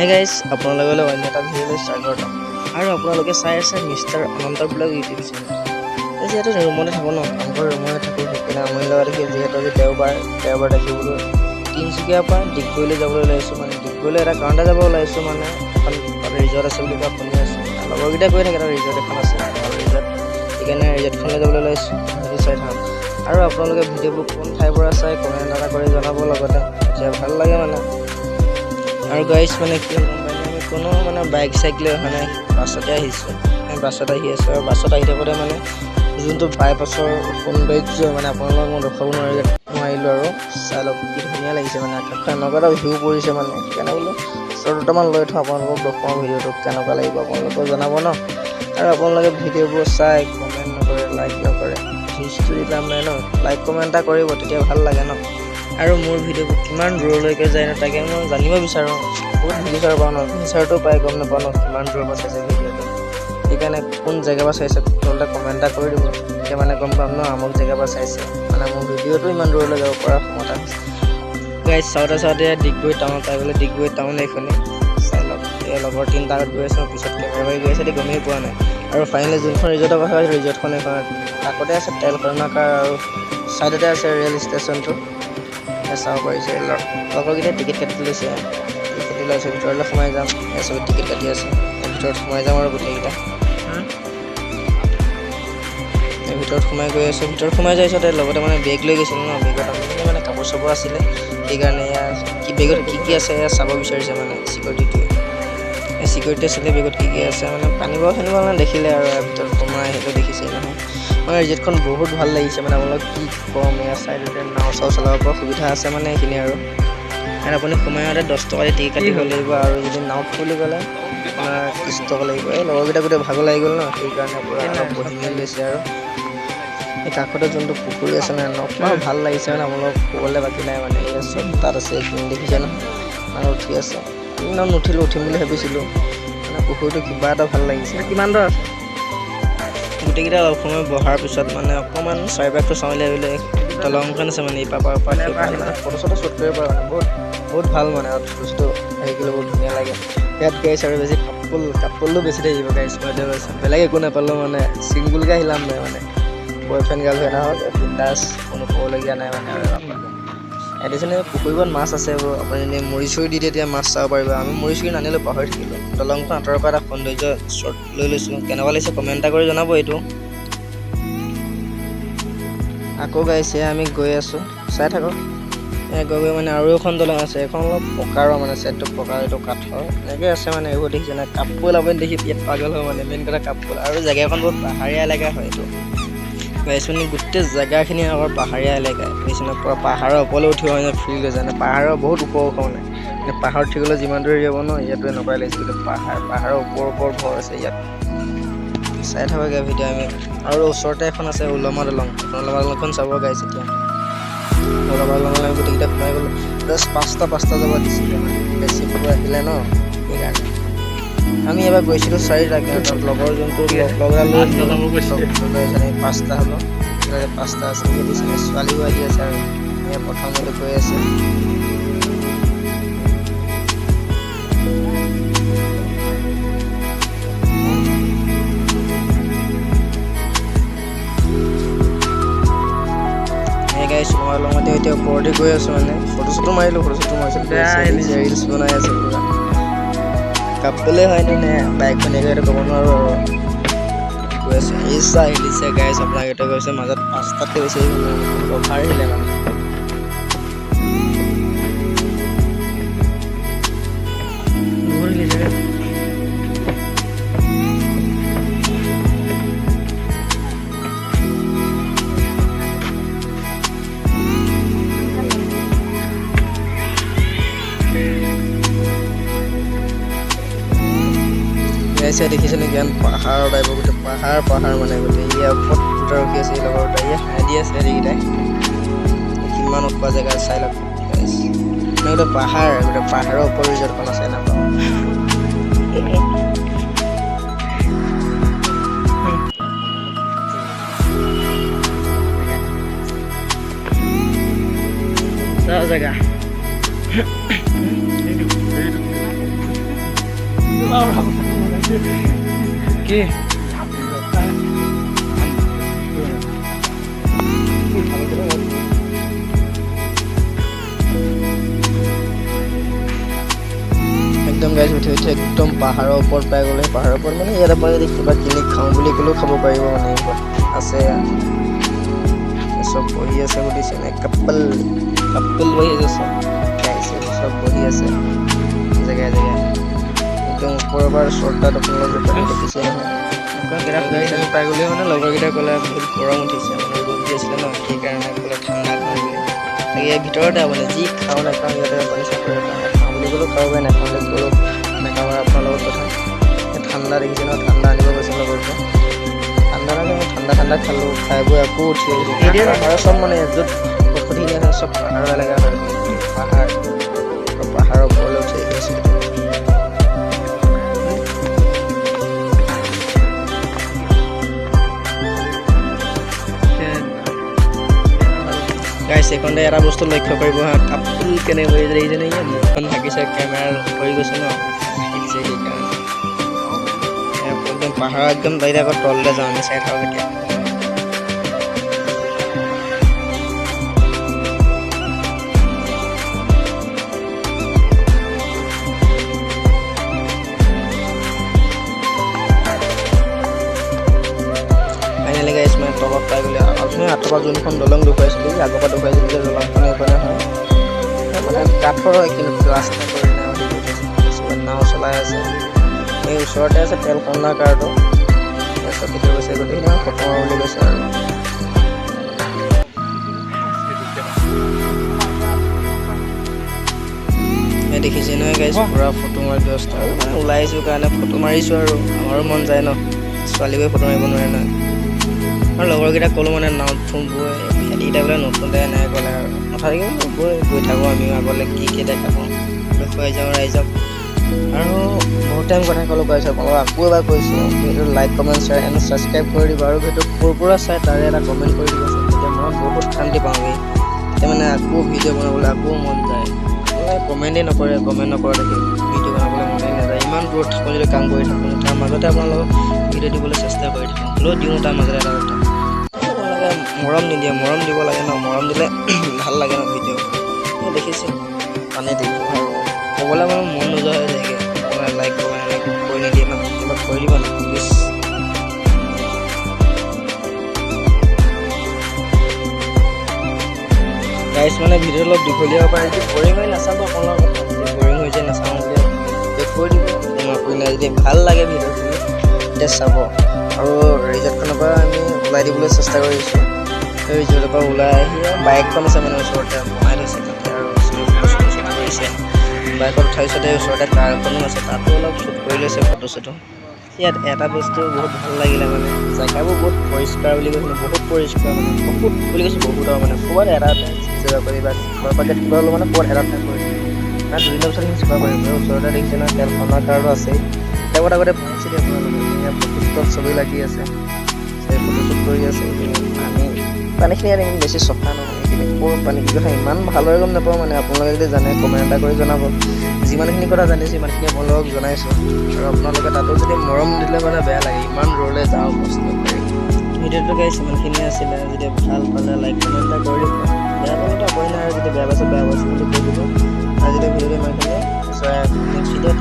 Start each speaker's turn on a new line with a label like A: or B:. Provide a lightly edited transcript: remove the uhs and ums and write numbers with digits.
A: Hey guys, আপোনালোকলৈ অন্য এটা ভিডিঅ'লৈ স্বাগতম। আৰু আপোনালোকে চাই আছে মিষ্টাৰ অনন্ত ব্লগ ইউটিউব চেনেল। যিহেতু ৰুমতে থাকোঁ ন, কামঘৰ ৰুমতে থাকোঁ, সেইকাৰণে আমনি লগা দেখি যিহেতু আজি দেওবাৰ দেখিবলৈ তিনিচুকীয়াৰ পৰা ডিগবৈলৈ যাবলৈ ওলাইছোঁ। মানে ডিগবৈলৈ এটা কাৰণতে যাব ওলাইছোঁ, মানে এখন তাত ৰিজৰ্ট আছে বুলি কোৱা শুনি আছোঁ। লগৰকেইটা কৈ থাকে তাত ৰিজৰ্ট এখন আছে, ভাল ৰিজৰ্ট, সেইকাৰণে ৰিজৰ্টখনলৈ যাবলৈ ওলাইছোঁ। সেইটো চাই থাকক। আৰু আপোনালোকে ভিডিঅ'বোৰ কোন ঠাইৰ পৰা চাই কমেণ্ট এটা কৰি জনাব, লগতে তেতিয়া ভাল লাগে মানে। আৰু গাইজ মানে কি হ'ল গম পাইনে, আমি কোনো মানে বাইক চাইক লৈ অহা নাই, বাছতে আহিছোঁ। আমি বাছত আহি আছোঁ, আৰু বাছত আহি থাকোঁতে মানে যোনটো বাইপাছৰ সৌন্দৰ্য মানে আপোনালোকক মই দেখাব নোৱাৰিলোঁ। আৰু চাই লওক কি ধুনীয়া লাগিছে, মানে আকাশখন এনেকুৱা এটা ভিউ পৰিছে, মানে সেইকাৰণে বোলো দুটামান লৈ থওঁ, আপোনালোকক দেখুৱাওঁ ভিডিঅ'টো কেনেকুৱা লাগিব আপোনালোকেও জনাব ন। আৰু আপোনালোকে ভিডিঅ'বোৰ চাই কমেণ্ট নকৰে, লাইক নকৰে, ভিউজটো দি লাভ নাই ন, লাইক কমেণ্ট এটা কৰিব, তেতিয়া ভাল লাগে ন। আৰু মোৰ ভিডিঅ'বোৰ কিমান দূৰলৈকে যায় ন, তাকে মই জানিব বিচাৰোঁ। বহুত ভিউচাৰ পাওঁ ন, ভিউচাৰটো পাই গম নাপাওঁ ন কিমান দূৰৰ পৰা চাইছে ভিডিঅ'টো। সেইকাৰণে কোন জেগাৰ পৰা চাইছে তলতে কমেণ্ট এটা কৰি দিব, তেতিয়া মানে গম পাম ন আমুক জেগাৰ পৰা চাইছে, মানে মোৰ ভিডিঅ'টো ইমান দূৰলৈ যাব পৰা ক্ষমতা হৈছে। গাইজ চাওঁতে ডিগবৈ টাউন পাই গ'লে, ডিগবৈ টাউন এইখনেই চাই লওক। এই লগৰ তিনিটা আগত গৈ আছোঁ, পিছত কেমেৰা মাৰি গৈ আছে, গমেই পোৱা নাই। আৰু ফাইনেলি যোনখন ৰিজৰ্টৰ কথা কৈছোঁ, ৰিজৰ্টখন এইখন কাষতে আছে তেল শোধনাগাৰ, আৰু ছাইডতে আছে ৰেল ষ্টেচনটো। চাব পাৰিছে, লগৰকেইটাই টিকেট কাটি লৈছে, টিকেট লৈছে, ভিতৰলৈ সোমাই যাম। চবেই টিকেট কাটি আছে, ভিতৰত সোমাই যাম আৰু গোটেইকেইটা ভিতৰত সোমাই গৈ আছোঁ। ভিতৰত সোমাই যোৱাৰ পিছতে লগতে মানে বেগ লৈ গৈছিলোঁ ন, বেগত আমি মানে কাপোৰ চাপোৰ আছিলে, সেইকাৰণে এয়া কি বেগত কি আছে এয়া চাব বিচাৰিছে মানে চিকিউৰিটিটোৱে। চিকিউৰিটিয়ে চালে বেগত কি আছে, মানে পানী বটল চানি বটল দেখিলে, আৰু ইয়াৰ ভিতৰত সোমাই আহিলে দেখিছে নহয়। মানে ৰিজৰ্টখন বহুত ভাল লাগিছে, মানে আপোনালোক কি ক'ম, ইয়াৰ চাইডতে নাও চাও চলাব পৰা সুবিধা আছে, মানে এইখিনি আৰু আপুনি সোমাই আহোঁতে 10 টকা দি টিকেট কাটিব লাগিব, আৰু যদি নাওত বুলি ক'লে আপোনাৰ 30 টকা লাগিব। এই লগৰকেইটা গোটেই ভাগৰ লাগি গ'ল ন, সেইকাৰণে পূৰা অলপ বহি মেলি লৈছে। আৰু এই কাষতে যোনটো পুখুৰী আছে মানে নকবা ভাল লাগিছে, মানে আপোনালোকক ক'বলৈ বাকী নাই, মানে এই চব তাত আছে, এইখিনি দেখিছে নহয়, মানে উঠি আছে। আমি নাও নুঠিলোঁ, উঠিম বুলি ভাবিছিলোঁ, মানে পুখুৰীটো কিবা এটা ভাল লাগিছে। কিমান দূৰ আছে গোটেইকেইটা অলপ সময় বহাৰ পিছত মানে অকণমান চাৰিবাগটো চাবলৈ আহিলে, দলংখন আছে মানে ইপাৰ পৰা ফটো চটো শ্বুট কৰিব পৰা, মানে বহুত ভাল মানে, আৰু বস্তু হেৰি কৰিলে বহুত ধুনীয়া লাগে। ইয়াত গাইছ আৰু বেছি কাপোলটো বেছি থাকিব গাইছ, মই এতিয়া কৈছোঁ বেলেগ একো নাপালোঁ, মানে ছিংগুলকৈ আহিলাম নাই, মানে বয়ফ্ৰেণ্ড গাৰ্লফ্ৰেণ্ড হওক বিন্দাছ, কোনো ক'বলগীয়া নাই মানে। আৰু এডিচনে পুখুৰীত মাছ আছে, আপুনি এনেই মুৰি চুৰি দি তেতিয়া মাছ চাব পাৰিব। আমি মুৰি চুৰি নানিলোঁ, পাহৰি থাকিলোঁ। দলংখন আঁতৰৰ পৰা এটা সৌন্দৰ্য শ্বট লৈ লৈছোঁ, কেনেকুৱা লাগিছে কমেণ্ট এটা কৰি জনাব। এইটো আকৌ গাইছে, আমি গৈ আছোঁ, চাই থাকক। গৈ মানে আৰু এখন দলং আছে, এখন অলপ পকাৰ, মানে ছাইডটো পকাৰ, এইটো কাঠৰ এনেকৈ আছে, মানে এইবোৰ দেখিছে নাই, কাপোৰ আপুনি দেখি ইয়াত পাগল হয়, মানে মেইন কথা কাপোৰ। আৰু জেগাখন বহুত পাহাৰীয়া এলেকা হয়, এইটো গাইছনি গোটেই জেগাখিনি আকৌ পাহাৰীয়া এলেকা নিচিনা, পূৰা পাহাৰৰ ওপৰলৈ উঠিব মানে ফিল হৈ যায়, পাহাৰৰ বহুত ওখ মানে পাহাৰত উঠিবলৈ যিমান দূৰ যাব ন, ইয়াতো এনেকুৱাই লাগিছে, কিন্তু পাহাৰৰ ওপৰ ঘৰ আছে ইয়াত। চাই থাকোঁগৈ ভিডিঅ' আমি। আৰু ওচৰতে এখন আছে উলমা দলং, দলংখন চাব গাইছে। এতিয়া উলমা দলংলৈ আমি গোটেইকেইটা সোমাই গ'লোঁ। জাষ্ট পাঁচটা যাব দিছিলে, মানে বেছি ফটো আহিলে ন, সেইকাৰণে আমি এবাৰ গৈছিলোঁ 4টা, কিন্তু লগৰ যোনটো লগৰ লৈ 5টা হ'লোঁ, 5টা আছে দিছিলে। ছোৱালীও আহি আছে, আৰু প্ৰথমতে গৈ আছে। মই লগতে এতিয়া ওপৰতে গৈ আছোঁ, মানে ফটো চটো মাৰিলোঁ, ৰিলচ বনাই আছে পুৰা। কাপোলে হয়নে নে বাইকখন এইটো ক'ব নোৱাৰোঁ, আৰু গৈ আছোঁ। হিলিছে গাইছ, আপোনাক এইটো গৈছে মাজত 5টাতকৈ বেছি অভাৰ আহিলে মানে। গাইছে দেখিছে নেকি, পাহাৰৰ টাইপৰ, গোটেই পাহাৰ মানে গোটেই ইয়াৰ ওপৰত দুটা ৰখি আছে, এই লগৰ দুটা হাঁহি দি আছে, সেইকেইটাই কিমান ওখ জেগা চাই লওক গাইছ। গোটেই পাহাৰৰ ওপৰত ৰিজৰ্টখন আছে, নাপাওঁ জেগা কি একদম গাইজ উঠি একদম পাহাৰৰ ওপৰত পাই গ'লে পাহাৰৰ ওপৰত মানে ইয়াৰ পৰা যদি কিবা কিনি খাওঁ বুলি ক'লেও খাব পাৰিব মানে আছে চব বহি আছে বুলিছে নে কাপল বহি আছে চব বহি আছে জেগাই একদম ওপৰৰ পৰা শ্বৰ্টকাট আপোনালোকে দেখিছে নহয় আমি পাই গ'লে মানে লগৰকেইটাই ক'লে বহুত গৰম উঠিছে মানে ৰ'দ দি আছিলে ন সেইকাৰণে ক'লে ঠাণ্ডা খাওঁ বুলি ইয়াৰ ভিতৰতে মানে যি খাওঁ নাখাওঁ ইয়াতে আপুনি চাকৰি খাওঁ বুলি ক'লেও খাব পাৰে নাখাওঁ বুলি ক'লেও নাখাওঁ আৰু আপোনাৰ লগত কথা ঠাণ্ডা দেখিছে ন ঠাণ্ডা আনিব গৈছে লগৰটো ঠাণ্ডা খালোঁ খাই বৈ আকৌ উঠি আহিছোঁ এতিয়া পাহাৰৰ চব মানে য'ত সুধি নিয়ে চব পাহাৰৰ এলেকা হয় পাহাৰৰ ওপৰলৈ উঠি আহিছে গাইছ এইখনতে এটা বস্তু লক্ষ্য কৰিব হা কাপোৰ কেনে হৈ দেখিছে নে মুখখন থাকিছে কেমেৰা হৈ গৈছে ন দেখিছে সেইকাৰণে একদম পাহাৰ একদম বাইরে আকৌ তললৈ যাওঁ আমি চাই থাকক এতিয়া ফাইনেলি গাইছ মানে তলত পাই গ'লে আপুনি আঁতৰ যোনখন দলং দেখুৱাইছিলোঁ আগৰ পৰা দেখুৱাইছিলোঁ যে দলংখন এইফালে হয় মানে কাঠৰ কিন্তু ৰাস্তা কৰি নাও চলাই আছে এই ওচৰতে আছে তেল কন্দা কাৰটো তাৰপিছত ভিতৰত গৈছে গতিকে ফটো মাৰো বুলি কৈছে আৰু দেখিছে নহয় গাইছ পুৰা ফটো মাৰি ব্যস্ত মানে ওলাই আহিছোঁ কাৰণে ফটো মাৰিছোঁ আৰু আমাৰো মন যায় ন ছোৱালী গৈ ফটো মাৰিব নোৱাৰে নহয় আৰু লগৰকেইটাক ক'লোঁ মানে নাওত বৈ সিহঁতিকেইটা বোলে নতুনতে এনেকৈ ক'লে আৰু নাথাকিব বৈ গৈ থাকোঁ আমিও আগলৈ কি দেখা পাওঁ দেখুৱাই যাওঁ ৰাইজক আৰু বহুত টাইম কথা ক'লোঁ কৈছোঁ আপোনালোকক আকৌ এবাৰ কৈছোঁ ভিডিঅ'টো like comment share and subscribe কৰি দিব আৰু ভিডিঅ'টো ক'ৰ পৰা চাই তাৰে এটা কমেণ্ট কৰি দিবচোন তেতিয়া মই বহুত শান্তি পাওঁগৈ তেতিয়া মানে আকৌ ভিডিঅ' বনাবলৈ আকৌ মন যায় কমেণ্টেই নকৰে কমেণ্ট নকৰে দেখি ভিডিঅ' বনাবলৈ মনেই নাযায় ইমান দূৰত থাকোঁ যদি কাম কৰি থাকোঁ তাৰ মাজতে আপোনালোকক ভিডিঅ' দিবলৈ চেষ্টা কৰি থাকোঁ হ'লেও দিওঁ তাৰ মাজতে এটা কথা আপোনালোকে মৰম নিদিয়ে মৰম দিব লাগে ন মৰম দিলে ভাল লাগে ন ভিডিঅ' দেখিছে পানী দেখিছোঁ আৰু ক'বলৈ মানে মন নোযোৱা হৈ যায়গৈ আপোনাৰ লাইক কমেণ্ট এনেকৈ কৰি নিদিয়ে ন এবাৰ কৰি দিব ন প্লিজ গাইছ মানে ভিডিঅ' অলপ দীঘলীয়া হ'ব পাৰে যদি বৰিং হৈ নাচাব আপোনালোকৰ কথা যদি বৰিং হৈ যায় নাচাওঁ বুলি কৈ দিব মই কৰিলে যদি ভাল লাগে ভিডিঅ'খিনি তেতিয়া চাব আৰু ৰিজৰ্টখনৰ পৰা আমি ওলাই দিবলৈ চেষ্টা কৰিছোঁ সেই ৰিজৰ্টৰ পৰা ওলাই আহি বাইকখন আছে মানে ওচৰতে বনাই থৈছে তাতে আৰু শ্বুট কৰিছে বাইকত উঠাইছতে ওচৰতে কাৰ এখনো আছে তাতো অলপ শ্বুট কৰি লৈছে ফটো চটো ইয়াত এটা বস্তু বহুত ভাল লাগিলে মানে জেগাবোৰ বহুত পৰিষ্কাৰ বুলি কৈছিলোঁ বহুত পৰিষ্কাৰ মানে বহুত বুলি কৈছোঁ বহুত আৰু মানে ক'ৰবাত এটা জেগা কৰিবা ঘৰৰ পৰা কিবা হ'লেও মানে ক'ৰবাত এটা ঠাই কৰিছে না দুদিনৰ পিছত সেইখিনি চোৱা পাৰিব ওচৰতে দেখিছে না তেল খন্দা কাৰো আছেই তেওঁত আগতে পঢ়িছিলে আপোনালোকে ইয়াত ফটোশ্বুটত ছবি লাগি আছে সেই ফটোশ্বুট কৰি আছে আমি পানীখিনি ইয়াত ইমান বেছি চফা নহয় এইখিনি ক'ৰ পানী কি কথা ইমান ভালদৰে গম নাপাওঁ মানে আপোনালোকে যদি জানে কমেণ্ট এটা কৰি জনাব যিমানখিনি কথা জানিছোঁ সিমানখিনি আপোনালোকক জনাইছোঁ আৰু আপোনালোকে তাতো যদি মৰম দিলে মানে বেয়া লাগে ইমান দূৰলৈ যাওঁ কষ্ট কৰি ভিডিঅ'টো গাইছ ইমানখিনিয়ে আছিলে যদি ভাল পালে লাইক কমেণ্ট এটা কৰি দিব বেয়া পালেতো আপুনি নাই আৰু যদি বেয়া পাইছে বুলি কৈ দিব আৰু যদি ভিডিঅ'টো ইমানখিনিয়ে নেক্সট ভিডিঅ'ত